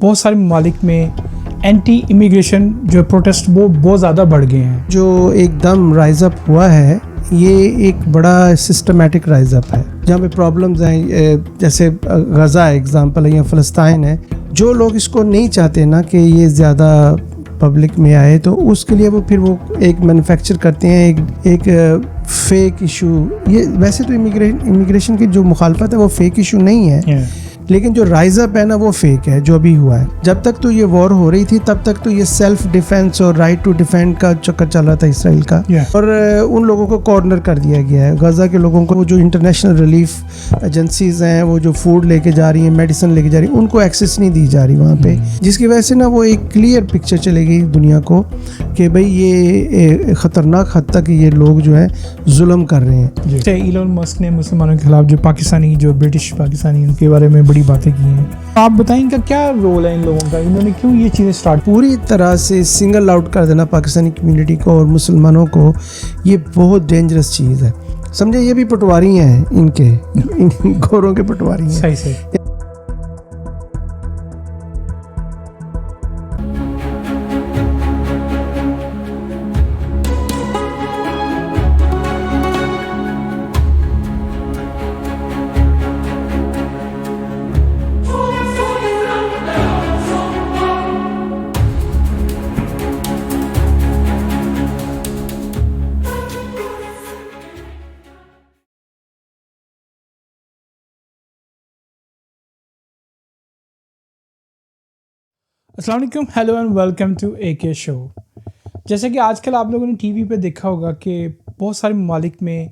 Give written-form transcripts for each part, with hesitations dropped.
बहुत सारे ममालिक में एंटी इमिग्रेशन जो प्रोटेस्ट वो बहुत ज़्यादा बढ़ गए हैं। जो एकदम राइज अप हुआ है ये एक बड़ा सिस्टमेटिक राइज अप है जहाँ पे प्रॉब्लम्स हैं, जैसे गज़ा एग्जांपल है या फ़लस्तीन है। जो लोग इसको नहीं चाहते ना कि ये ज़्यादा पब्लिक में आए, तो उसके लिए वो फिर वो एक मैन्युफैक्चर करते हैं एक फेक इशू। ये वैसे तो इमिग्रेशन की जो मुखालफत है वो फेक इशू नहीं है, लेकिन जो राइज अप है ना वो फेक है जो अभी हुआ है। जब तक तो ये वॉर हो रही थी तब तक तो ये सेल्फ डिफेंस और राइट टू डिफेंड का चक्कर चल रहा था इसराइल का, और उन लोगों को कॉर्नर कर दिया गया है। गजा के लोगों को, वो जो इंटरनेशनल रिलीफ एजेंसीज हैं, वो जो फूड लेके जा रही हैं, मेडिसिन लेके जा रही हैं, उनको एक्सेस नहीं दी जा रही वहाँ पे, जिसकी वजह से ना वो एक क्लियर पिक्चर चलेगी दुनिया को कि भाई ये ख़तरनाक हद तक ये लोग जो है जुल्म कर रहे हैं। इलोन मस्क ने मुसलमानों के खिलाफ जो पाकिस्तानी, जो ब्रिटिश पाकिस्तानी, उनके बारे में बड़ी बातें की हैं। आप बताएं इनका क्या रोल है, इन लोगों का, इन्होंने क्यों ये चीज़ें स्टार्ट? पूरी तरह से सिंगल आउट कर देना पाकिस्तानी कम्युनिटी को और मुसलमानों को, ये बहुत डेंजरस चीज़ है। समझे, ये भी पटवारी हैं इनके, इन गोरों के पटवारी हैं। सही से अस्सलाम वालेकुम, hello and welcome to AK show. जैसे कि आजकल आप लोगों ने टीवी पे देखा होगा कि बहुत सारे ममालिक में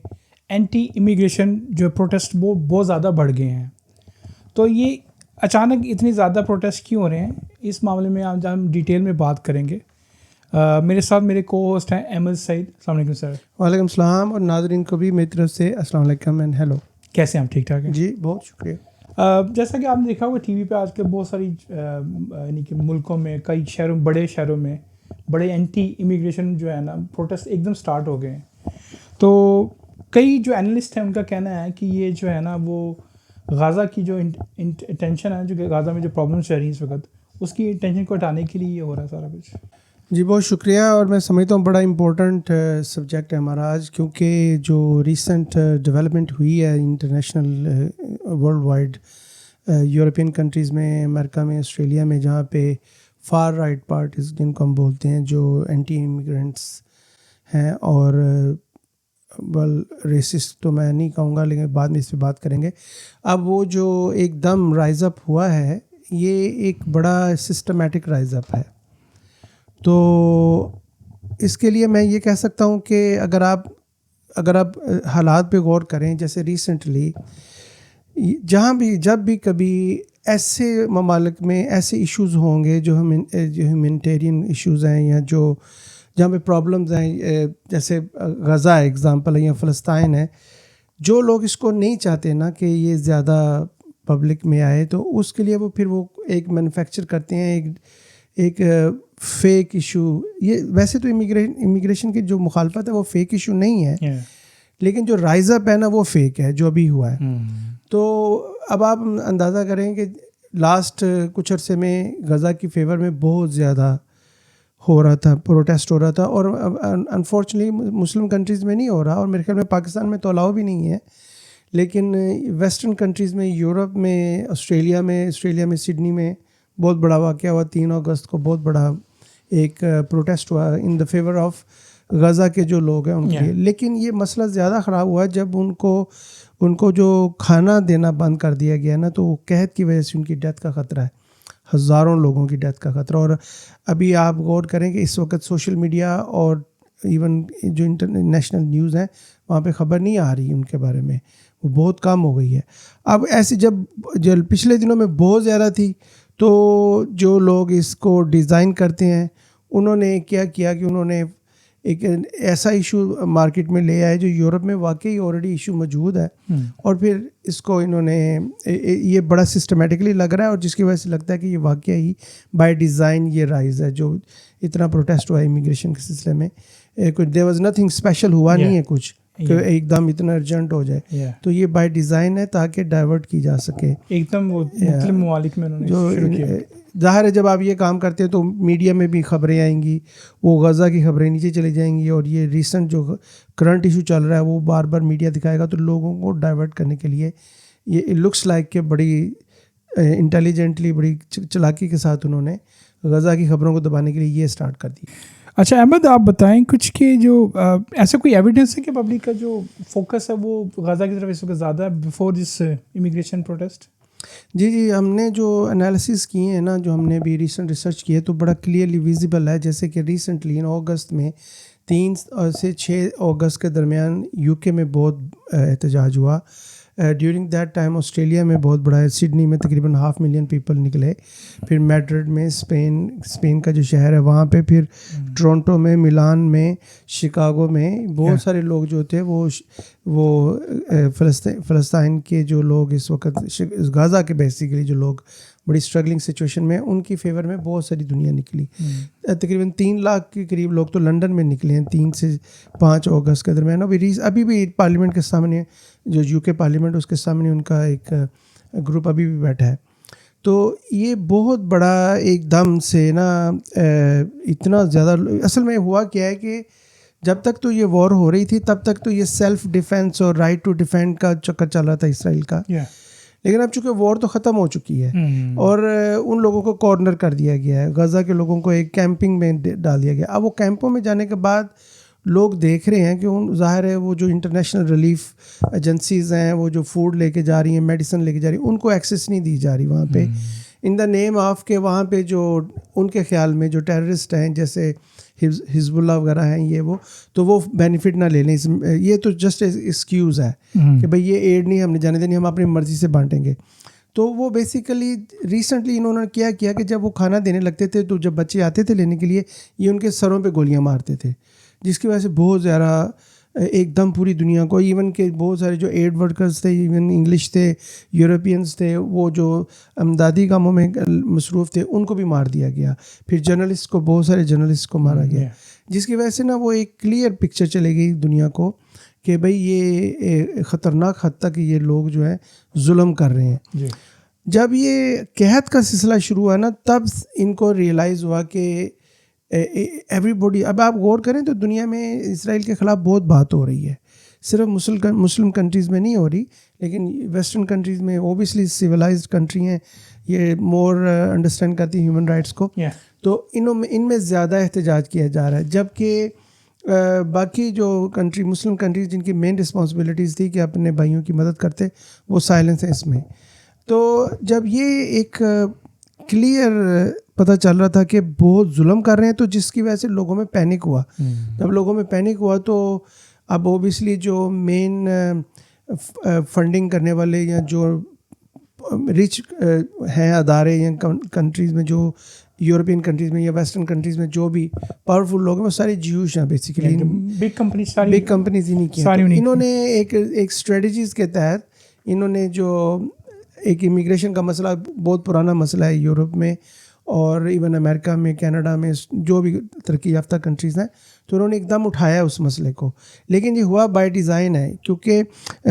एंटी इमिग्रेशन जो प्रोटेस्ट वो बहुत ज़्यादा बढ़ गए हैं। तो ये अचानक इतनी ज़्यादा प्रोटेस्ट क्यों हो रहे हैं, इस मामले में आज हम डिटेल में बात करेंगे। मेरे साथ मेरे को होस्ट हैं अहमद सईद। अस्सलाम वालेकुम सर। वालेकुम सलाम, और नाज़रीन को भी मेरी तरफ से अस्सलाम वालेकुम एंड हेलो। कैसे हैं आप? ठीक ठाक हैं जी, बहुत शुक्रिया। जैसा कि आपने देखा होगा टीवी पे आजकल बहुत सारी यानी कि मुल्कों में, कई शहरों, बड़े शहरों में बड़े एंटी इमिग्रेशन जो है ना प्रोटेस्ट एकदम स्टार्ट हो गए हैं। तो कई जो एनालिस्ट हैं उनका कहना है कि ये जो है ना वो गाज़ा की जो टेंशन है, जो गाज़ा में जो प्रॉब्लम्स चल रही है इस वक्त, उसकी टेंशन को हटाने के लिए ये हो रहा है सारा कुछ। जी, बहुत शुक्रिया। और मैं समझता हूँ बड़ा इम्पोर्टेंट सब्जेक्ट है हमारा आज, क्योंकि जो रिसेंट डेवलपमेंट हुई है international world wide, European countries में, अमेरिका में, ऑस्ट्रेलिया में, जहाँ पे फार राइट पार्टीज़ जिनको हम बोलते हैं, जो एंटी इमिग्रेंट्स हैं, और वेल रेसिस्ट तो मैं नहीं कहूँगा, लेकिन बाद में इस पर बात करेंगे। अब वो जो एकदम राइज अप हुआ है ये एक बड़ा सिस्टमेटिक राइज अप है। तो इसके लिए मैं ये कह सकता हूँ कि अगर आप हालात पे गौर करें, जैसे रिसेंटली जहाँ भी, जब भी कभी ऐसे ममालिक में ऐसे इश्यूज़ होंगे जो ह्यूमैनिटेरियन इश्यूज़ हैं, या जो जहाँ पे प्रॉब्लम्स हैं, जैसे गज़ा एग्जांपल है या फ़लस्तीन है, जो लोग इसको नहीं चाहते ना कि ये ज़्यादा पब्लिक में आए, तो उसके लिए वो फिर वो एक मैन्युफैक्चर करते हैं एक फेक इशू। ये वैसे तो इमिग्रेशन की जो मुखालफत है वो फेक इशू नहीं है, लेकिन जो राइज अप है ना वो फेक है जो अभी हुआ है। तो अब आप अंदाज़ा करें कि लास्ट कुछ अरसे में गज़ा की फेवर में बहुत ज़्यादा हो रहा था, प्रोटेस्ट हो रहा था, और अनफॉर्चुनेटली मुस्लिम कंट्रीज़ में नहीं हो रहा, और मेरे ख्याल में पाकिस्तान में तो अलाउ भी नहीं है, लेकिन वेस्टर्न कंट्रीज़ में, यूरोप में, ऑस्ट्रेलिया में सिडनी में बहुत बड़ा वाक़या हुआ। 3 अगस्त को बहुत बड़ा एक प्रोटेस्ट हुआ इन द फेवर ऑफ गज़ा के जो लोग हैं उनके लिए। लेकिन ये मसला ज़्यादा ख़राब हुआ जब उनको जो खाना देना बंद कर दिया गया ना, तो कहत की वजह से उनकी डेथ का ख़तरा है, हज़ारों लोगों की डेथ का ख़तरा। और अभी आप गौर करें कि इस वक्त सोशल मीडिया और इवन जो इंटरनेशनल न्यूज़ हैं वहाँ पे ख़बर नहीं आ रही उनके बारे में, वो बहुत कम हो गई है। अब ऐसे जब पिछले दिनों में बहुत ज़्यादा थी, तो जो लोग इसको डिज़ाइन करते हैं उन्होंने क्या किया कि उन्होंने एक ऐसा इशू मार्केट में ले आए जो यूरोप में वाकई ऑलरेडी इशू मौजूद है, और फिर इसको इन्होंने ये बड़ा सिस्टमेटिकली लग रहा है, और जिसकी वजह से लगता है कि ये वाकई ही बाय डिज़ाइन ये राइज है जो इतना प्रोटेस्ट हुआ है इमिग्रेशन के सिलसिले में। देयर वाज नथिंग स्पेशल हुआ नहीं है कुछ, कि एकदम इतना अर्जेंट हो जाए। तो ये बाय डिज़ाइन है ताकि डाइवर्ट की जा सके। एकदम वो मुस्लिम ममालिक में उन्होंने शुरू किया। ज़ाहिर है जब आप ये काम करते हैं तो मीडिया में भी ख़बरें आएंगी, वो गज़ा की ख़बरें नीचे चली जाएंगी और ये रिसेंट जो करंट इशू चल रहा है वो बार बार मीडिया दिखाएगा, तो लोगों को डाइवर्ट करने के लिए ये लुक्स लाइक के बड़ी इंटेलिजेंटली, बड़ी चालाकी के साथ उन्होंने गज़ा की ख़बरों को दबाने के लिए ये स्टार्ट कर दिया। अच्छा अहमद, आप बताएं कुछ कि जो ऐसा कोई एविडेंस है कि पब्लिक का जो फोकस है वो गज़ा की तरफ इस वक्त ज़्यादा है बिफोर दिस इमिग्रेशन प्रोटेस्ट? जी, हमने जो एनालिसिस किए हैं ना, जो हमने भी रिसेंट रिसर्च किए, तो बड़ा क्लियरली विजिबल है। जैसे कि रिसेंटली इन अगस्त में 3 से 6 अगस्त के दरमियान यूके में बहुत एहतजाज हुआ। ड्यूरिंग दैट टाइम ऑस्ट्रेलिया में बहुत बड़ा है, सिडनी में तकरीबन 500,000 पीपल निकले, फिर मैड्रिड में स्पेन का जो शहर है वहाँ पे, फिर टोरंटो में, मिलान में, शिकागो में बहुत सारे लोग जो थे वो फ़लस्तीन के जो लोग इस वक्त गाज़ा के बेसिकली जो लोग बड़ी स्ट्रगलिंग सिचुएशन में, उनकी फेवर में बहुत सारी दुनिया निकली। तकरीबन 3 लाख के करीब लोग तो लंदन में निकले हैं 3 से 5 अगस्त के दरमियान। अभी भी पार्लियामेंट के सामने, जो यूके पार्लियामेंट, उसके सामने उनका एक ग्रुप अभी भी बैठा है। तो ये बहुत बड़ा एकदम से ना इतना ज़्यादा, असल में हुआ क्या है कि जब तक तो ये वॉर हो रही थी तब तक तो ये सेल्फ डिफेंस और राइट टू डिफेंड का चक्कर चल रहा था इसराइल का। लेकिन अब चूँकि वॉर तो ख़त्म हो चुकी है और उन लोगों को कॉर्नर कर दिया गया है, गज़ा के लोगों को एक कैंपिंग में डाल दिया गया। अब वो कैंपों में जाने के बाद लोग देख रहे हैं कि ज़ाहिर है वो जो इंटरनेशनल रिलीफ एजेंसीज़ हैं, वो जो फूड लेके जा रही हैं, मेडिसिन लेके जा रही हैं, उनको एक्सेस नहीं दी जा रही वहाँ पे, इन द नेम ऑफ के वहाँ पे जो उनके ख्याल में जो टेररिस्ट हैं जैसे हिजबुल्लाह वगैरह हैं, ये वो, तो वो बेनिफिट ना ले लें। ये तो जस्ट एक्सक्यूज़ है कि भाई ये एड नहीं हमने जाने देनी, हम अपनी मर्ज़ी से बांटेंगे। तो वो बेसिकली रिसेंटली इन्होंने क्या किया कि जब वो खाना देने लगते थे तो जब बच्चे आते थे लेने के लिए, ये उनके सरों पे गोलियां मारते थे, जिसकी वजह से बहुत ज़्यादा एकदम पूरी दुनिया को, इवन के बहुत सारे जो एड वर्कर्स थे, इवन इंग्लिश थे, यूरोपियंस थे, वो जो अमदादी कामों में मसरूफ़ थे, उनको भी मार दिया गया। फिर जर्नलिस्ट को, बहुत सारे जर्नलिस्ट को मारा गया, जिसकी वजह से ना वो एक क्लियर पिक्चर चले गई दुनिया को कि भाई ये ख़तरनाक हद तक ये लोग जो है जुल्म कर रहे हैं। जब ये कहत का सिलसिला शुरू हुआ ना, तब इनको रियलाइज़ हुआ कि एवरीबॉडी, अब आप गौर करें तो दुनिया में इसराइल के ख़िलाफ़ बहुत बात हो रही है, सिर्फ मुस्लिम कंट्रीज़ में नहीं हो रही, लेकिन वेस्टर्न कंट्रीज़ में, ओबियसली सिविलाइज्ड कंट्री हैं, ये मोर अंडरस्टैंड करती है ह्यूमन राइट्स को, तो इनमें ज़्यादा एहतजाज किया जा रहा है। जबकि बाकी जो कंट्री, मुस्लिम कंट्रीज़ जिनकी मेन रिस्पॉन्सिबिलिटीज़ थी कि अपने भाइयों की मदद करते, वो साइलेंस है इसमें। तो जब ये एक क्लियर पता चल रहा था कि बहुत जुल्म कर रहे हैं, तो जिसकी वजह से लोगों में पैनिक हुआ। जब लोगों में पैनिक हुआ तो अब ओबियसली जो मेन फंडिंग करने वाले या जो रिच हैं अदारे या कंट्रीज़ में, जो यूरोपियन कंट्रीज़ में या वेस्टर्न कंट्रीज़ में जो भी पावरफुल लोग हैं, वो सारे ज्यूश हैं बेसिकली, बिग कंपनीज ही नहीं किया। तो इन्होंने एक स्ट्रेटजीज़ के तहत इन्होंने जो एक इमिग्रेशन का मसला, बहुत पुराना मसला है यूरोप में और इवन अमेरिका में, कनाडा में, जो भी तरक्की याफ्ता कंट्रीज़ हैं, तो उन्होंने एकदम उठाया उस मसले को। लेकिन ये हुआ बाय डिज़ाइन है, क्योंकि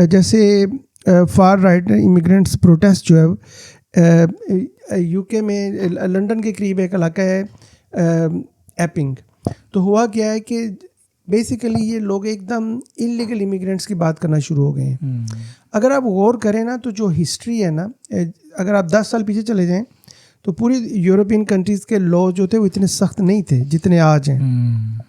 जैसे फार राइट इमिग्रेंट्स प्रोटेस्ट जो है यूके में, लंदन के करीब एक इलाका है एपिंग, तो हुआ क्या है कि बेसिकली ये लोग एकदम इलीगल इमिग्रेंट्स की बात करना शुरू हो गए हैं। अगर आप गौर करें ना, तो जो हिस्ट्री है ना, अगर आप 10 साल पीछे चले जाएं तो पूरी यूरोपियन कंट्रीज़ के लॉ जो थे वो इतने सख्त नहीं थे जितने आज हैं।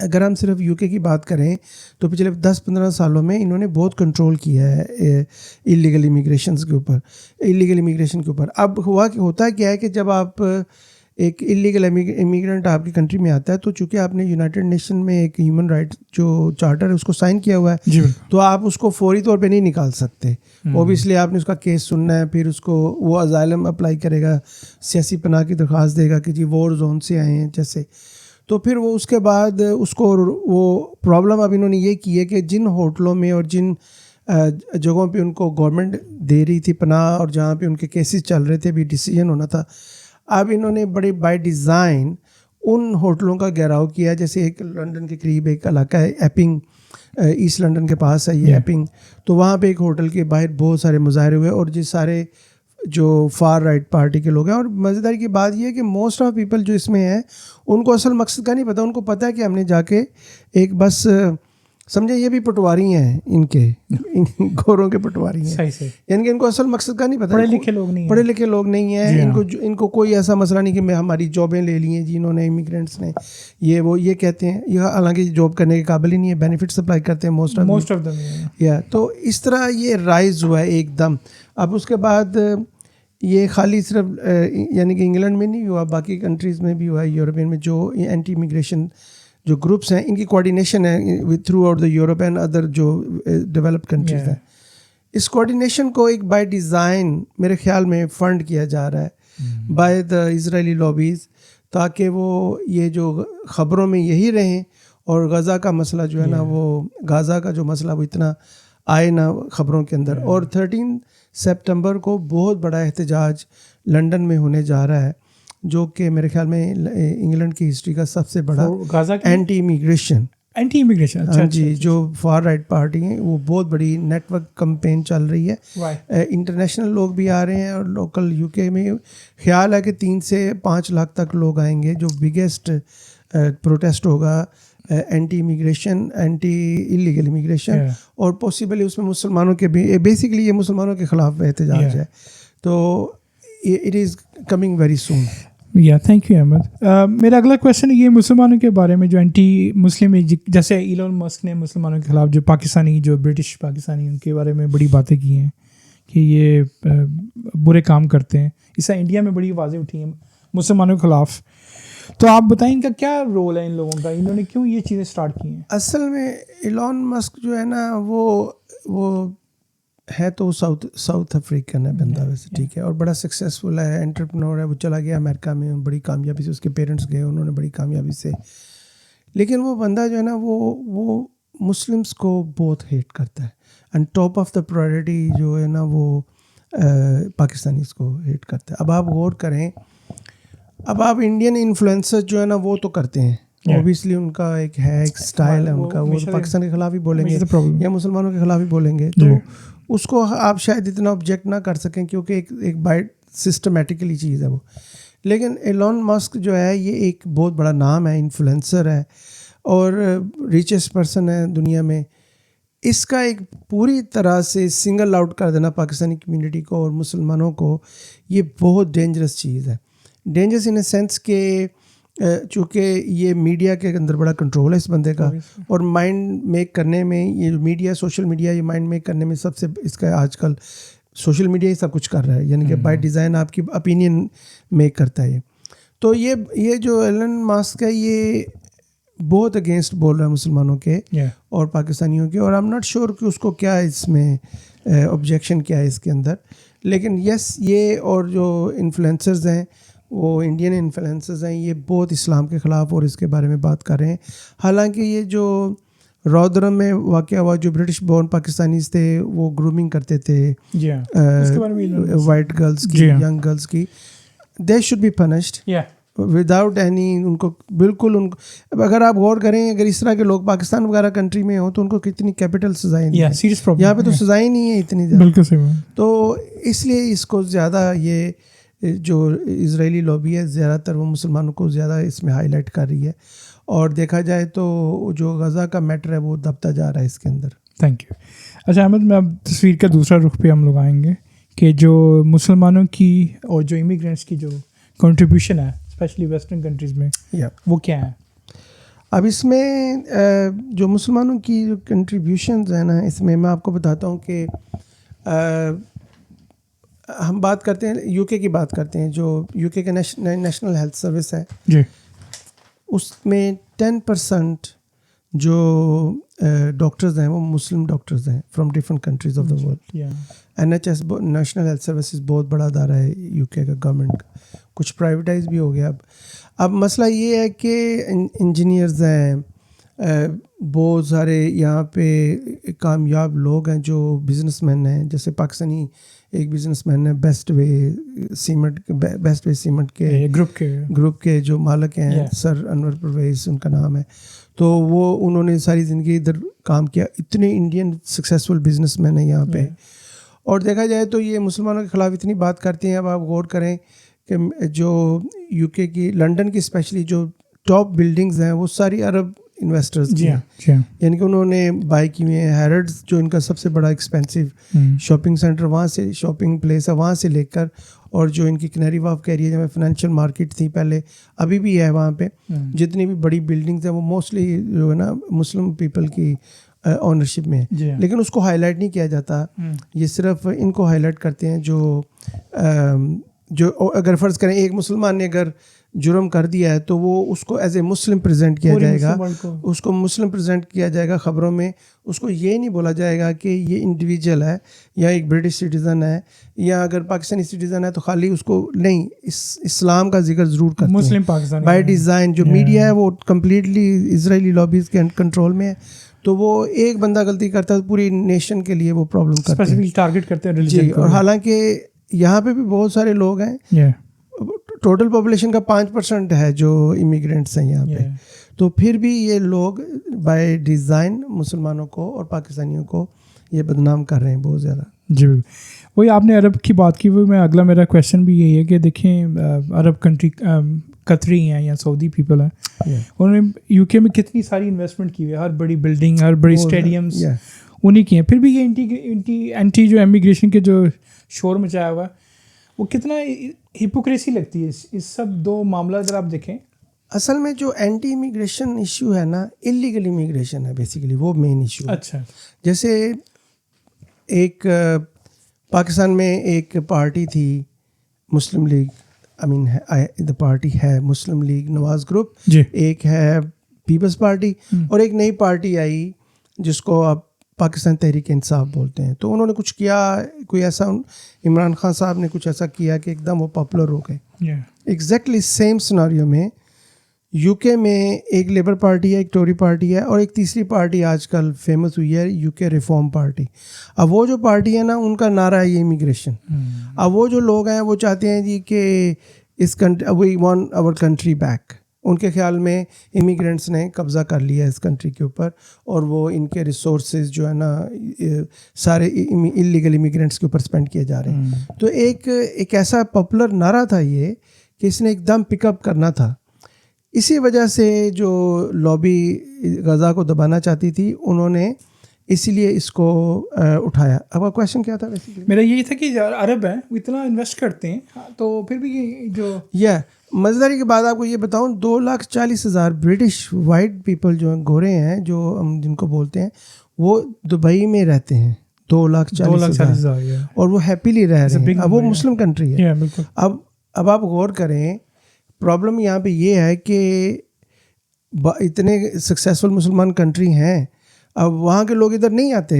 अगर हम सिर्फ यूके की बात करें तो पिछले 10-15 सालों में इन्होंने बहुत कंट्रोल किया है इलीगल इमिग्रेशन के ऊपर। अब होता क्या है कि जब आप एक इलीगल इमिग्रेंट आपकी कंट्री में आता है, तो चूंकि आपने यूनाइटेड नेशन में एक ह्यूमन राइट जो चार्टर है उसको साइन किया हुआ है, तो आप उसको फौरी तौर पे नहीं निकाल सकते। ओबियसली आपने उसका केस सुनना है, फिर उसको वो अजाइलम अप्लाई करेगा, सियासी पनाह की दरख्वास्त देगा कि जी वॉर जोन से आए हैं जैसे, तो फिर वो उसके बाद उसको वो प्रॉब्लम अब इन्होंने ये की है कि जिन होटलों में और जिन जगहों पे उनको गवर्नमेंट दे रही थी पनाह और जहाँ पे उनके केसेस चल रहे थे, भी डिसीजन होना था, अब इन्होंने बड़े बाय डिज़ाइन उन होटलों का घेराव किया। जैसे एक लंदन के करीब एक इलाका है एपिंग, ईस्ट लंदन के पास है ये एपिंग, तो वहाँ पे एक होटल के बाहर बहुत सारे मुजाहरे हुए और जिस सारे जो फार राइट पार्टी के लोग हैं। और मज़ेदार की बात यह है कि मोस्ट ऑफ पीपल जो इसमें हैं उनको असल मकसद का नहीं पता। उनको पता है कि हमने जाके एक बस समझे ये भी पटवारी हैं इनके इन गोरों के पटवारी हैं, सही से यानी कि इनको असल मकसद का नहीं पता। पढ़े लिखे लोग नहीं हैं। पढ़े लिखे लोग नहीं हैं। जी हाँ। इनको कोई ऐसा मसला नहीं कि मैं हमारी जॉबें ले ली हैं जिन्होंने इमिग्रेंट्स ने ये वो ये कहते हैं, ये हालांकि जॉब करने के काबिल ही नहीं है, बेनिफिट्स अप्लाई करते हैं मोस्ट ऑफ देम। या तो इस तरह ये राइज हुआ है एकदम। अब उसके बाद ये खाली सिर्फ यानी कि इंग्लैंड में नहीं हुआ, बाकी कंट्रीज़ में भी हुआ है यूरोपियन में। जो एंटी इमिग्रेशन जो ग्रुप्स हैं इनकी कोऑर्डिनेशन है with through out the Europe and other जो डेवलप्ड कंट्रीज़ हैं। इस कोऑर्डिनेशन को एक बाय डिज़ाइन मेरे ख्याल में फ़ंड किया जा रहा है बाय द इजरायली लॉबीज़, ताकि वो ये जो ख़बरों में यही रहें और गज़ा का मसला जो है ना वो गाज़ा का जो मसला वो इतना आए ना ख़बरों के अंदर। और 13 सितंबर को बहुत बड़ा एहतजाज लंदन में होने जा रहा है, जो कि मेरे ख्याल में इंग्लैंड की हिस्ट्री का सबसे बड़ा एंटी इमिग्रेशन अच्छा जी जो फार राइट पार्टी है वो बहुत बड़ी नेटवर्क कैंपेन चल रही है। इंटरनेशनल लोग भी आ रहे हैं और लोकल यूके में ख्याल है कि 3 से 5 लाख तक लोग आएंगे। जो बिगेस्ट प्रोटेस्ट होगा anti immigration, anti illegal immigration और पॉसिबली उसमें मुसलमानों के भी, बेसिकली ये मुसलमानों के ख़िलाफ़ एहतजाज है। तो it is coming very soon. या थैंक यू अहमद। मेरा अगला क्वेश्चन ये मुसलमानों के बारे में जो एंटी मुस्लिम, जैसे इलोन मस्क ने मुसलमानों के ख़िलाफ़ जो पाकिस्तानी, जो ब्रिटिश पाकिस्तानी, उनके बारे में बड़ी बातें की हैं कि ये बुरे काम करते हैं। इससे इंडिया में बड़ी आवाज़ें उठी हैं मुसलमानों के ख़िलाफ़। तो आप बताएं इनका क्या रोल है, इन लोगों का, इन्होंने क्यों ये चीज़ें स्टार्ट की हैं? असल में इलोन मस्क जो है ना वो है तो साउथ अफ्रीकन है बंदा वैसे, ठीक है, और बड़ा सक्सेसफुल है, एंटरप्रेन्योर है। वो चला गया अमेरिका में बड़ी कामयाबी से, उसके पेरेंट्स गए उन्होंने बड़ी कामयाबी से। लेकिन वो बंदा जो है ना वो मुस्लिम्स को बहुत हेट करता है and top of the priority जो है ना वो पाकिस्तानीज़ को हेट करता है। अब आप गौर करें, अब आप इंडियन इन्फ्लुएंसर्स जो है ना वो तो करते हैं ऑब्वियसली, उनका एक है, एक स्टाइल है उनका, वो पाकिस्तान के खिलाफ ही बोलेंगे या मुसलमानों के खिलाफ ही बोलेंगे। तो उसको आप शायद इतना ऑब्जेक्ट ना कर सकें क्योंकि एक बाय सिस्टमेटिकली चीज़ है वो। लेकिन एलोन मस्क जो है ये एक बहुत बड़ा नाम है, इन्फ्लुएंसर है और रिचेस्ट पर्सन है दुनिया में। इसका एक पूरी तरह से सिंगल आउट कर देना पाकिस्तानी कम्युनिटी को और मुसलमानों को, ये बहुत डेंजरस चीज़ है। डेंजरस इन अ सेंस के चूँकि ये मीडिया के अंदर बड़ा कंट्रोल है इस बंदे का, और माइंड मेक करने में ये मीडिया, सोशल मीडिया, ये माइंड मेक करने में सबसे, इसका आजकल सोशल मीडिया ही सब कुछ कर रहा है, यानी कि बाय डिज़ाइन आपकी ओपिनियन मेक करता है ये। तो ये जो एलन मस्क है ये बहुत अगेंस्ट बोल रहा है मुसलमानों के और पाकिस्तानियों के, और आई एम नॉट श्योर कि उसको क्या है इसमें ऑब्जेक्शन क्या है इसके अंदर। लेकिन यस, ये और जो इन्फ्लुएंसर्स हैं वो इंडियन इन्फ्लुएंसर्स हैं, ये बहुत इस्लाम के ख़िलाफ़ और इसके बारे में बात कर रहे हैं। हालांकि ये जो रौद्रम में वाक़या हुआ, जो ब्रिटिश बोर्न पाकिस्तानीज़ थे वो ग्रूमिंग करते थे वाइट गर्ल्स की, यंग गर्ल्स की, they should be punished without any, उनको बिल्कुल, उनको अगर आप गौर करें, अगर इस तरह के लोग पाकिस्तान वगैरह कंट्री में हो तो उनको कितनी कैपिटल सज़ाएं दी, यहाँ पे तो सज़ाएं नहीं है इतनी ज़्यादा। तो इसलिए इसको ज़्यादा ये जो इजरायली लॉबी है ज़्यादातर वो मुसलमानों को ज़्यादा इसमें हाईलाइट कर रही है, और देखा जाए तो जो गज़ा का मैटर है वो दबता जा रहा है इसके अंदर। Thank you. अच्छा अहमद, मैं अब तस्वीर का दूसरा रुख पे हम लोग आएंगे कि जो मुसलमानों की और जो इमिग्रेंट्स की जो कंट्रीब्यूशन है स्पेशली वेस्टर्न कंट्रीज़ में, वो क्या है? अब इसमें जो मुसलमानों की जो कंट्रीब्यूशंस है ना, इसमें मैं आपको बताता हूँ कि हम बात करते हैं यूके की बात करते हैं, जो यूके का नेशनल हेल्थ सर्विस है जी, उसमें 10% जो डॉक्टर्स हैं वो मुस्लिम डॉक्टर्स हैं from different countries of the world. NHS national health services बहुत बड़ा अदारा है यूके का, गवर्नमेंट का, कुछ प्राइवेटाइज भी हो गया। अब मसला ये है कि इंजीनियर्स हैं, बहुत सारे यहाँ पे कामयाब लोग हैं जो बिजनेसमैन हैं, जैसे पाकिस्तानी एक बिजनेसमैन है बेस्ट वे सीमेंट के ग्रुप के जो मालिक हैं सर अनवर परवेज़ उनका नाम है। तो वो उन्होंने सारी ज़िंदगी इधर काम किया, इतने इंडियन सक्सेसफुल बिजनेसमैन हैं यहाँ पे। और देखा जाए तो ये मुसलमानों के ख़िलाफ़ इतनी बात करते हैं। अब आप गौर करें कि जो यूके की, लंदन की स्पेशली जो टॉप बिल्डिंग्स हैं वो सारी अरब इन्वेस्टर्स की जी हैं। हाँ, जी हाँ। यानी कि उन्होंने बाई की हुई है। हैरड्स जो इनका सबसे बड़ा एक्सपेंसिव शॉपिंग सेंटर, वहाँ से शॉपिंग प्लेस है, वहाँ से लेकर, और जो इनकी कैनरी वॉर्फ का एरिया में फाइनेंशियल मार्केट थी पहले, अभी भी है वहाँ पे, जितनी भी बड़ी बिल्डिंग्स हैं वो मोस्टली जो है ना मुस्लिम पीपल की ऑनरशिप में है। जी हाँ। लेकिन उसको हाईलाइट नहीं किया जाता। ये सिर्फ इनको हाईलाइट करते हैं जो अगर फ़र्ज़ करें एक मुसलमान ने अगर जुर्म कर दिया है तो वो उसको एज ए मुस्लिम प्रेजेंट किया जाएगा, उसको मुस्लिम प्रेजेंट किया जाएगा ख़बरों में। उसको ये नहीं बोला जाएगा कि ये इंडिविजुअल है या एक ब्रिटिश सिटीज़न है, या अगर पाकिस्तानी सिटीज़न है तो खाली उसको नहीं, इस्लाम का जिक्र ज़रूर करते मुस्लिम हैं पाकिस्तानी बाय डिज़ाइन। जो मीडिया है वो कम्प्लीटली इजरायली लॉबीज़ के कंट्रोल में है, तो वो एक बंदा गलती करता है तो पूरी नेशन के लिए वो प्रॉब्लम करते हैं, स्पेसिफिक टारगेट करते हैं जी। रिलीजन को। और हालांकि यहाँ पे भी बहुत सारे लोग हैं, टोटल पॉपुलेशन का 5% है जो इमिग्रेंट्स हैं यहाँ पे, तो फिर भी ये लोग बाय डिज़ाइन मुसलमानों को और पाकिस्तानियों को ये बदनाम कर रहे हैं बहुत ज़्यादा। जी बिल्कुल, वही आपने अरब की बात की, वो मैं अगला मेरा क्वेश्चन भी यही है कि देखें अरब कंट्री कतरी हैं या सऊदी पीपल हैं, उन्होंने यूके में कितनी सारी इन्वेस्टमेंट की हुई है, हर बड़ी बिल्डिंग, हर बड़ी स्टेडियम्स उन्हीं की हैं, फिर भी ये एंटी जो इमिग्रेशन के जो शोर मचाया हुआ है वो कितना हिपोक्रेसी लगती है इस सब दो मामला अगर आप देखें। असल में जो एंटी इमिग्रेशन इशू है ना, इलीगल इमिग्रेशन है बेसिकली, वो मेन इशू है। अच्छा, जैसे एक पाकिस्तान में एक पार्टी थी मुस्लिम लीग, द पार्टी है मुस्लिम लीग नवाज ग्रुप, एक है पीपल्स पार्टी, और एक नई पार्टी आई जिसको आप पाकिस्तान तहरीक इंसाफ बोलते हैं। तो उन्होंने कुछ किया, कोई ऐसा, इमरान खान साहब ने कुछ ऐसा किया कि एकदम वो पॉपुलर हो गए। एग्जैक्टली सेम सिनारियो में यूके में एक लेबर पार्टी है, एक टोरी पार्टी है, और एक तीसरी पार्टी आजकल फेमस हुई है यूके रिफॉर्म पार्टी। अब वो जो पार्टी है ना, उनका नारा है ये इमिग्रेशन। अब वो जो लोग हैं वो चाहते हैं जी कि इस country, we want our country back. उनके ख्याल में इमिग्रेंट्स ने कब्ज़ा कर लिया इस कंट्री के ऊपर, और वो इनके रिसोर्सेज जो है ना सारे इलीगल इमिग्रेंट्स के ऊपर स्पेंड किए जा रहे हैं। तो एक ऐसा पॉपुलर नारा था ये कि इसने एकदम पिकअप करना था। इसी वजह से जो लॉबी गज़ा को दबाना चाहती थी, उन्होंने इसीलिए इसको उठाया। अब क्वेश्चन क्या था बेसिकली? मेरा यही था कि अरब हैं, वो इतना इन्वेस्ट करते हैं, तो फिर भी जो मज़ेदारी की बात आपको ये बताऊं, 2,40,000 ब्रिटिश वाइट पीपल जो हैं, गोरे हैं, जो हम जिनको बोलते हैं, वो दुबई में रहते हैं। 2,40,000 और वो हैप्पीली रह रहे हैं। अब वो मुस्लिम कंट्री है। अब आप गौर करें, प्रॉब्लम यहाँ पे ये है कि इतने सक्सेसफुल मुसलमान कंट्री हैं, अब वहाँ के लोग इधर नहीं आते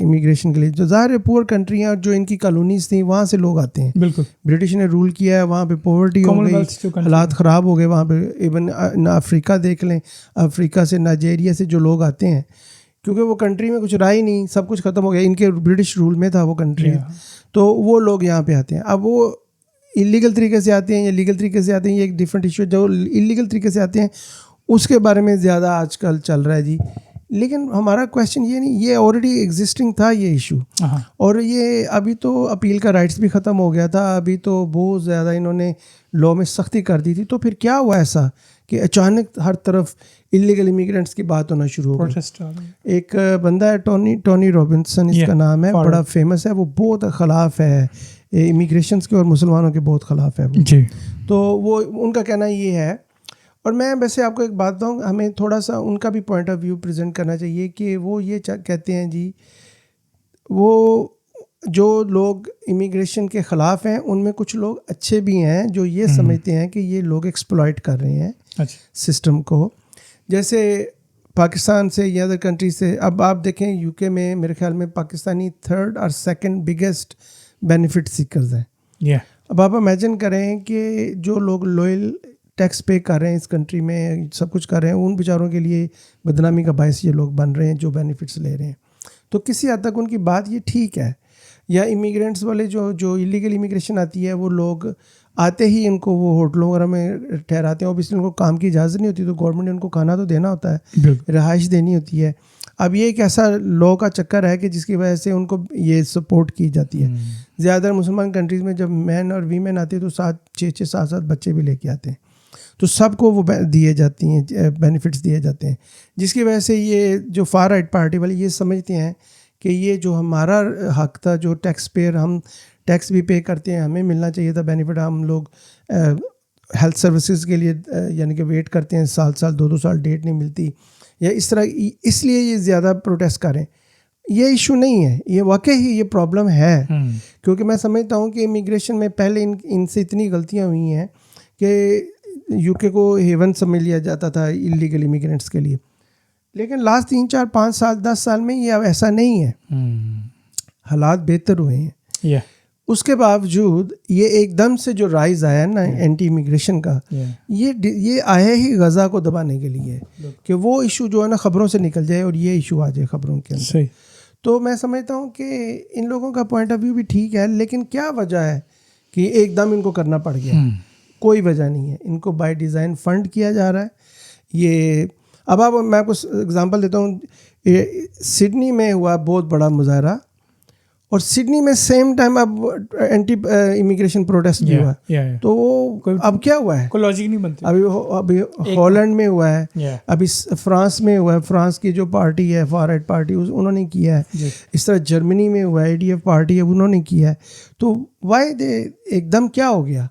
इमिग्रेशन के लिए। जो ज़ाहिर है पुअर कंट्री हैं और जो इनकी कॉलोनीज थी वहाँ से लोग आते हैं। बिल्कुल, ब्रिटिश ने रूल किया है, वहाँ पे पॉवर्टी हो गई, हालात ख़राब हो गए वहाँ पे। इवन अफ्रीका देख लें, अफ्रीका से, नाइजीरिया से जो लोग आते हैं, क्योंकि वो कंट्री में कुछ रहा ही नहीं, सब कुछ ख़त्म हो गया, इनके ब्रिटिश रूल में था वो कंट्री, तो वो लोग यहाँ पे आते हैं। अब वो इलीगल तरीके से आते हैं या लीगल तरीके से आते हैं, ये एक डिफरेंट इशू है। जो इलीगल तरीके से आते हैं उसके बारे में ज़्यादा आजकल चल रहा है जी। लेकिन हमारा क्वेश्चन ये नहीं, ये ऑलरेडी एग्जिस्टिंग था ये इशू, और ये अभी तो अपील का राइट्स भी ख़त्म हो गया था, अभी तो बहुत ज़्यादा इन्होंने लॉ में सख्ती कर दी थी। तो फिर क्या हुआ ऐसा कि अचानक हर तरफ इलीगल इमिग्रेंट्स की बात होना शुरू हो गई। एक बंदा है टोनी रॉबिन्सन इसका नाम है, बड़ा फेमस है, वो बहुत ख़िलाफ़ है इमिग्रेशंस के और मुसलमानों के बहुत ख़िलाफ़ है जी। तो वो उनका कहना ये है, और मैं वैसे आपको एक बात बताऊँ, हमें थोड़ा सा उनका भी पॉइंट ऑफ व्यू प्रेजेंट करना चाहिए कि वो ये कहते हैं जी, वो जो लोग इमिग्रेशन के ख़िलाफ़ हैं उनमें कुछ लोग अच्छे भी हैं जो ये समझते हैं कि ये लोग एक्सप्लॉइट कर रहे हैं सिस्टम को। जैसे पाकिस्तान से या अदर कंट्री से, अब आप देखें यूके में मेरे ख्याल में पाकिस्तानी 3rd और 2nd बिगेस्ट बेनिफिट सीकर्स हैं। अब आप इमेजिन करें कि जो लोग लॉयल टैक्स पे कर रहे हैं इस कंट्री में, सब कुछ कर रहे हैं, उन बेचारों के लिए बदनामी का बायस ये लोग बन रहे हैं जो बेनिफिट्स ले रहे हैं। तो किसी हद तक उनकी बात ये ठीक है। या इमिग्रेंट्स वाले जो इलीगल इमिग्रेशन आती है, वो लोग आते ही इनको वो होटलों वगैरह में ठहराते हैं। ऑब्वियसली उनको काम की इजाज़त नहीं होती, तो गवर्नमेंट ने उनको खाना तो देना होता है, रिहाइश देनी होती है। अब ये एक ऐसा लॉ का चक्कर है कि जिसकी वजह से उनको ये सपोर्ट की जाती है। ज़्यादातर मुसलमान कंट्रीज़ में जब मैन और वीमेन आती है तो 6-7 बच्चे भी लेके आते हैं, तो सबको वो दिए जाती हैं, बेनिफिट्स दिए जाते हैं, जिसकी वजह से ये जो फार राइट पार्टी वाले ये समझते हैं कि ये जो हमारा हक था, जो टैक्स पेयर हम टैक्स भी पे करते हैं, हमें मिलना चाहिए था बेनिफिट। हम लोग हेल्थ सर्विसेज के लिए यानी कि वेट करते हैं, साल 2-2 साल डेट नहीं मिलती, या इस तरह, इसलिए ये ज़्यादा प्रोटेस्ट करें। ये इशू नहीं है, ये वाकई ही ये प्रॉब्लम है। क्योंकि मैं समझता हूँ कि इमिग्रेशन में पहले इनसे इतनी गलतियाँ हुई हैं कि यूके को हेवन समझ लिया जाता था इलीगल इमिग्रेंट्स के लिए, लेकिन लास्ट 3-4-5 साल 10 साल में ये अब ऐसा नहीं है। हालात बेहतर हुए हैं। उसके बावजूद ये एकदम से जो राइज आया ना एंटी इमिग्रेशन का, ये आया ही गज़ा को दबाने के लिए कि वो इशू जो है ना ख़बरों से निकल जाए और ये इशू आ जाए ख़बरों के अंदर। तो मैं समझता हूँ कि इन लोगों का पॉइंट ऑफ व्यू भी ठीक है, लेकिन क्या वजह है कि एकदम इनको करना पड़ गया? कोई वजह नहीं है। इनको बाय डिज़ाइन फंड किया जा रहा है। ये अब मैं आपको एग्जांपल देता हूँ, सिडनी में हुआ बहुत बड़ा मुजाहरा, और सिडनी में सेम टाइम अब एंटी इमिग्रेशन प्रोटेस्ट भी हुआ। तो वो अब क्या हुआ है, कोई लॉजिक नहीं बनती। अभी हॉलैंड में हुआ है, अभी फ्रांस में हुआ है, फ्रांस की जो पार्टी है फार राइट पार्टी उन्होंने किया है। इस तरह जर्मनी में हुआ है, ADF पार्टी है, उन्होंने किया है। तो वाई दे एकदम क्या हो गया?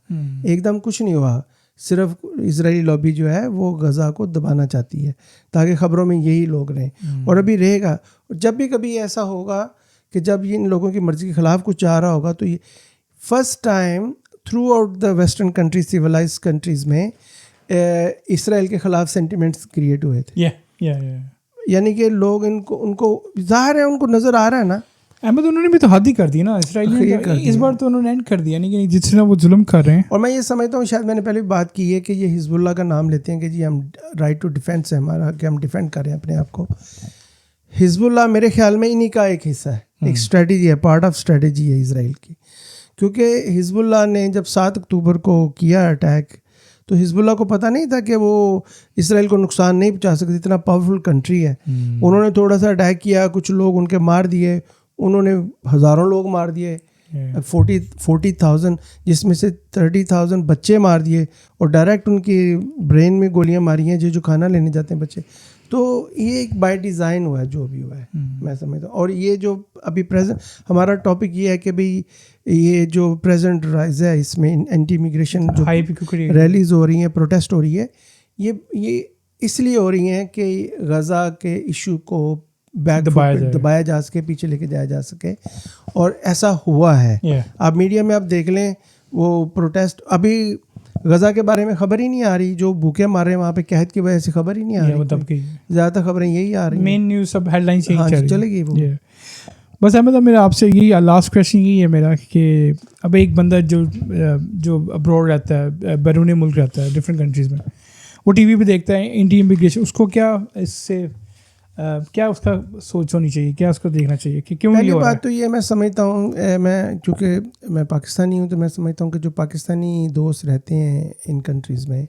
एकदम कुछ नहीं हुआ, सिर्फ इजरायली लॉबी जो है वो गज़ा को दबाना चाहती है ताकि ख़बरों में यही लोग रहें, और अभी रहेगा। जब भी कभी ऐसा होगा कि जब इन लोगों की मर्ज़ी के ख़िलाफ़ कुछ जा रहा होगा, तो ये first time throughout the western countries, civilised countries में इसराइल के ख़िलाफ़ सेंटिमेंट्स क्रिएट हुए थे। यानी कि लोग उनको ज़ाहिर है, उनको नज़र आ रहा है ना। अहमद, उन्होंने भी तो हद ही कर दी ना इसराइल इस बार, तो उन्होंने एंड कर दिया, नहीं कि जितना वो जुल्म कर रहे हैं। और मैं ये समझता हूँ, शायद मैंने पहले भी बात की है कि ये हिजबुल्लाह का नाम लेते हैं कि जी हम राइट टू डिफेंस है हमारा, कि हम डिफेंड करें अपने आप को। हिजबुल्लाह मेरे ख्याल में इन्हीं का एक हिस्सा है, एक स्ट्रेटजी है, पार्ट ऑफ स्ट्रेटजी है इसराइल की। क्योंकि हिजबुल्लाह ने जब 7 अक्टूबर को किया अटैक, तो हिजबुल्लाह को पता नहीं था कि वो इसराइल को नुकसान नहीं पहुँचा सकती, इतना पावरफुल कंट्री है। उन्होंने थोड़ा सा अटैक किया, कुछ लोग उनके मार दिए, उन्होंने हज़ारों लोग मार दिए, 40,000, जिसमें से 30,000 बच्चे मार दिए, और डायरेक्ट उनकी ब्रेन में गोलियां मारी हैं जो खाना लेने जाते हैं बच्चे। तो ये एक बाय डिज़ाइन हुआ है जो भी हुआ है, मैं समझता हूँ। और ये जो अभी प्रेजेंट हमारा टॉपिक ये है कि भाई ये जो प्रेजेंट राइज है, इसमें एंटी इमिग्रेशन जो रैलीज हो रही हैं, प्रोटेस्ट हो रही है, ये इसलिए हो रही हैं कि गज़ा के इशू को दबाया जा सके, पीछे लेके जाया जा सके, और ऐसा हुआ है। आप मीडिया में आप देख लें, वो प्रोटेस्ट अभी गज़ा के बारे में खबर ही नहीं आ रही, जो भूखे मार रहे हैं वहाँ पे कहत की वजह से खबर ही नहीं आ रही। ज़्यादातर खबरें यही आ रही हैं, मेन न्यूज़ सब हेडलाइंस यही चलेगी वो। बस अहमद, मेरा आपसे यही लास्ट क्वेश्चन यही है मेरा कि अब एक बंदा जो अब्रॉड रहता है, बैरून मुल्क रहता है, डिफरेंट कंट्रीज़ में, वो टीवी पे देखता है एंटी इमिग्रेशन, उसको क्या इससे क्या उसका सोच होनी चाहिए, क्या उसको देखना चाहिए कि क्यों? पहली बात तो ये मैं समझता हूँ, मैं चूँकि मैं पाकिस्तानी हूँ, तो मैं समझता हूँ कि जो पाकिस्तानी दोस्त रहते हैं इन कंट्रीज़ में,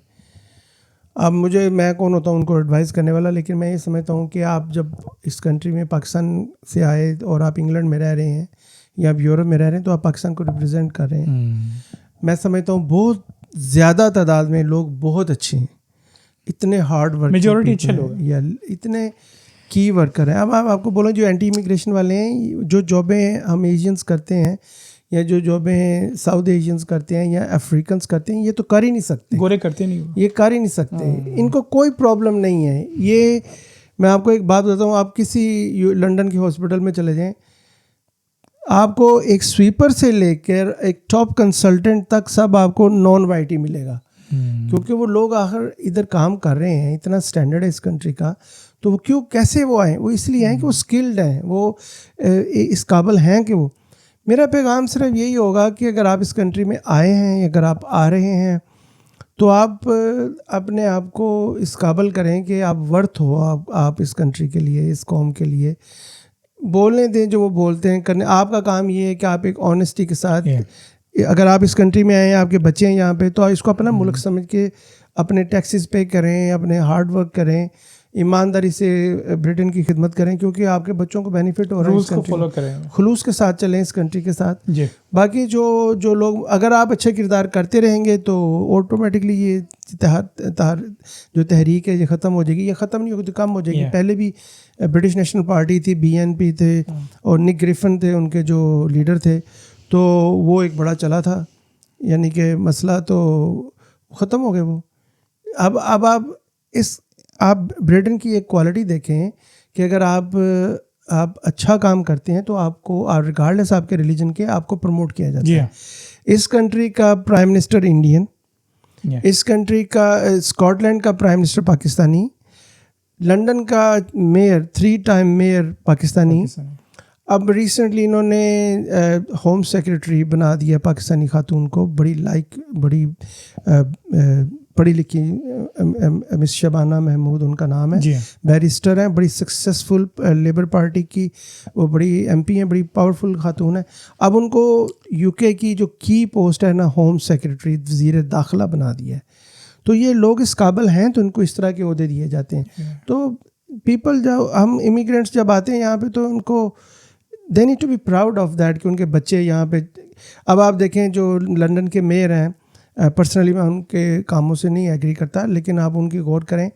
अब मैं कौन होता हूँ उनको एडवाइस करने वाला, लेकिन मैं ये समझता हूँ कि आप जब इस कंट्री में पाकिस्तान से आए और आप इंग्लैंड में रह रहे हैं या आप यूरोप में रह रहे हैं, तो आप पाकिस्तान को रिप्रेजेंट कर रहे हैं। मैं समझता हूँ बहुत ज़्यादा तादाद में लोग बहुत अच्छे हैं, इतने हार्ड वर्क, मेजॉरिटी अच्छे लोग या इतने की वर्कर हैं। अब आपको बोलो, जो एंटी इमिग्रेशन वाले हैं, जो जॉबें हम एशियंस करते हैं या जो जॉबें साउथ एशियंस करते हैं या अफ्रीकन्स करते हैं, ये तो कर ही नहीं सकते, गोरे करते नहीं, ये कर ही नहीं सकते। इनको कोई प्रॉब्लम नहीं है। ये मैं आपको एक बात बताता हूँ, आप किसी लंदन के हॉस्पिटल में चले जाएं, आपको एक स्वीपर से लेकर एक टॉप कंसल्टेंट तक सब आपको नॉन वाइट ही मिलेगा, क्योंकि वो लोग आखिर इधर काम कर रहे हैं, इतना स्टैंडर्ड है इस कंट्री का। तो वो कैसे वो आए? वो इसलिए हैं कि वो स्किल्ड हैं, वो इस काबिल हैं कि वो। मेरा पैगाम सिर्फ यही होगा कि अगर आप इस कंट्री में आए हैं, अगर आप आ रहे हैं, तो आप अपने आप को इस काबिल करें कि आप वर्थ हो, आप इस कंट्री के लिए, इस कौम के लिए। बोलने दें जो वो बोलते हैं, करने। आपका काम ये है कि आप एक ऑनेस्टी के साथ, अगर आप इस कंट्री में आए हैं, आपके बच्चे हैं यहाँ पे, तो इसको अपना मुल्क समझ के अपने टैक्सेस पे करें, अपने हार्ड वर्क करें, ईमानदारी से ब्रिटेन की खिदमत करें, क्योंकि आपके बच्चों को बेनिफिट हो रहा है, रूल्स को फॉलो करें, खुलूस के साथ चलें इस कंट्री के साथ जी। बाकी जो लोग, अगर आप अच्छे किरदार करते रहेंगे तो ऑटोमेटिकली ये जो तहरीक है ये ख़त्म हो जाएगी, ये ख़त्म नहीं होगी तो कम हो जाएगी। पहले भी ब्रिटिश नेशनल पार्टी थी, BNP थे और निक ग्रिफिन थे उनके जो लीडर थे, तो वो एक बड़ा चला था, यानी कि मसला तो ख़त्म हो गए वो। अब आप ब्रिटेन की एक क्वालिटी देखें कि अगर आप अच्छा काम करते हैं तो आपको रिगार्डलेस आपके रिलीजन के आपको प्रमोट किया जाता है। इस कंट्री का प्राइम मिनिस्टर इंडियन, इस कंट्री का स्कॉटलैंड का प्राइम मिनिस्टर पाकिस्तानी, लंदन का मेयर 3 टाइम मेयर पाकिस्तानी। अब रिसेंटली इन्होंने होम सेक्रेटरी बना दिया पाकिस्तानी खातून को, बड़ी पढ़ी लिखी मिस शबाना महमूद उनका नाम है, बैरिस्टर हैं, बड़ी सक्सेसफुल लेबर पार्टी की वो बड़ी MP हैं, बड़ी पावरफुल खातून है। अब उनको UK की जो की पोस्ट है ना, होम सेक्रेटरी, वज़ीर दाखिला बना दिया है। तो ये लोग इस काबिल हैं तो इनको इस तरह के ओहदे दिए जाते हैं। तो पीपल, जब हम इमिग्रेंट्स जब आते हैं यहाँ पे तो उनको they need to be proud of that कि उनके बच्चे यहाँ पे। अब आप देखें जो लंदन के मेयर हैं, पर्सनली मैं उनके कामों से नहीं एग्री करता, लेकिन आप उनकी गौर करें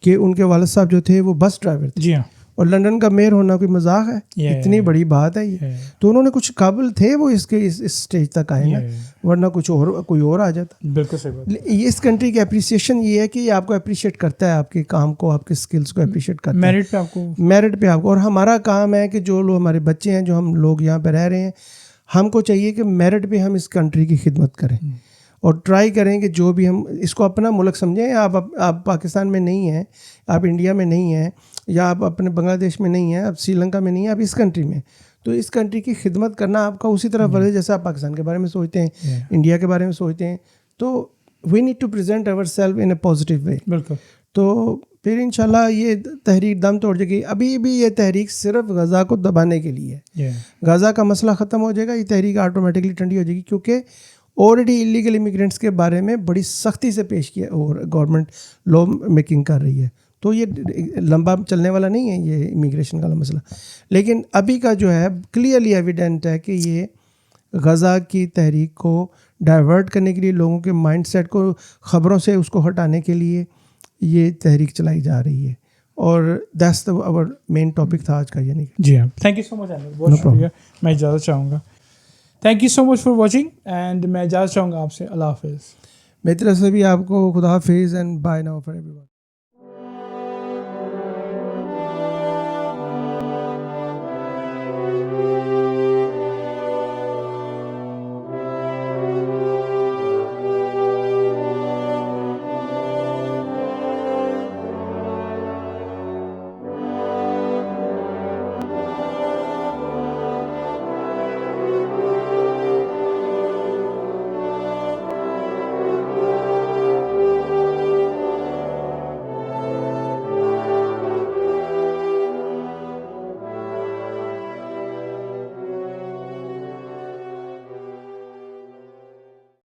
कि उनके वालिद साहब जो थे वो बस ड्राइवर थे। जी हाँ। और लंदन का मेयर होना कोई मजाक है? इतनी बड़ी बात है ये। तो उन्होंने कुछ काबिल थे वो इस स्टेज तक आए ना, वरना कोई और आ जाता। बिल्कुल सही बात। इस कंट्री की अप्रिसिएशन ये है कि ये आपको अप्रिशिएट करता है, आपके काम को, आपके स्किल्स को अप्रिशिएट करता है, मेरिट पे आपको। और हमारा काम है कि जो लोग हमारे बच्चे हैं, जो हम लोग यहाँ पे रह रहे हैं, हमको चाहिए कि मेरिट पे हम इस कंट्री की खिदमत करें और ट्राई करें कि जो भी हम इसको अपना मुल्क समझें। आप पाकिस्तान में नहीं हैं, आप इंडिया में नहीं हैं, या आप अपने बांग्लादेश में नहीं हैं, आप श्रीलंका में नहीं हैं, आप इस कंट्री में। तो इस कंट्री की खिदमत करना आपका उसी तरह फर्ज है जैसे आप पाकिस्तान के बारे में सोचते हैं, इंडिया के बारे में सोचते हैं। तो we need to present our self in a positive way. बिल्कुल। तो फिर इंशाल्लाह ये तहरीक दम तोड़ जाएगी। अभी भी ये तहरीक सिर्फ गज़ा को दबाने के लिए है। गज़ा का मसला ख़त्म हो जाएगा, ये तहरीक ऑटोमेटिकली ठंडी हो जाएगी, क्योंकि ऑलरेडी इलीगल इमिग्रेंट्स के बारे में बड़ी सख्ती से पेश किया और गवर्नमेंट लॉ मेकिंग कर रही है। तो ये लंबा चलने वाला नहीं है ये इमिग्रेशन का मसला। लेकिन अभी का जो है क्लियरली एविडेंट है कि ये गज़ा की तहरीक को डाइवर्ट करने के लिए, लोगों के माइंडसेट को ख़बरों से उसको हटाने के लिए ये तहरीक चलाई जा रही है। और दैट्स आवर मेन टॉपिक था आज का। यानी जी हाँ, thank you so much Aamir, बहुत शुक्रिया। मैं इजाज़त चाहूँगा। Thank you so much for watching and मैं इजाज़त चाहूँगा आपसे। अल्लाह हाफिज़। मेरी तरफ से भी आपको खुदा हाफिज़ and bye now for everyone.